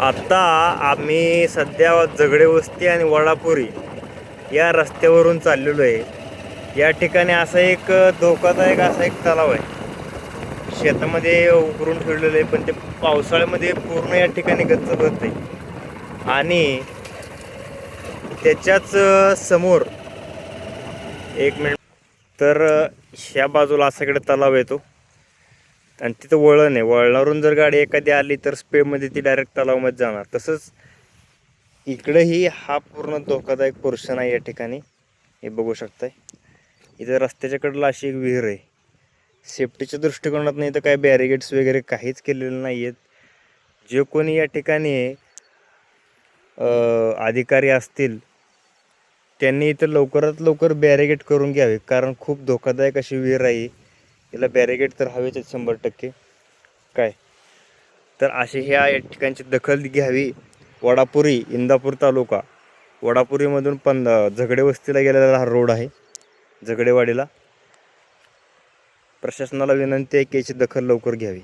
आता आम्ही सध्या झगडे वस्ती आणि वडापुरी या रस्त्यावरून चाललेलो आहे। या ठिकाणी असा एक धोकादायक असा एक तलाव आहे, शेतामध्ये उकरून ठेवलेलं आहे, पण ते पावसाळ्यामध्ये पूर्ण या ठिकाणी गच्च भरते आणि त्याच्याच समोर एक मिनिट तर ह्या बाजूला असा इकडे तलाव येतो आणि तिथं वळण आहे, वळणावरून जर गाडी एखादी आली तर स्पीडमध्ये ती डायरेक्ट तलावामध्ये जाणार। तसंच इकडेही हा पूर्ण धोकादायक पोर्शन आहे। या ठिकाणी हे बघू शकताय, इथं रस्त्याच्या कडेला अशी एक विहीर आहे। सेफ्टीच्या दृष्टिकोनात नाही तर काय बॅरिगेड्स वगैरे काहीच केलेले नाही आहेत। जे कोणी या ठिकाणी अधिकारी असतील त्यांनी इथं लवकरात लवकर बॅरिगेड करून घ्यावे, कारण खूप धोकादायक अशी विहीर आहे। याला बॅरिगेड तर हवेच 100%। काय तर अशी ह्या ठिकाणची दखल घ्यावी। वडापुरी इंदापूर तालुका, वडापुरीमधून झगडे वस्तीला गेलेला हा रोड आहे, झगडेवाडीला। प्रशासनाला विनंती आहे की याची दखल लवकर घ्यावी।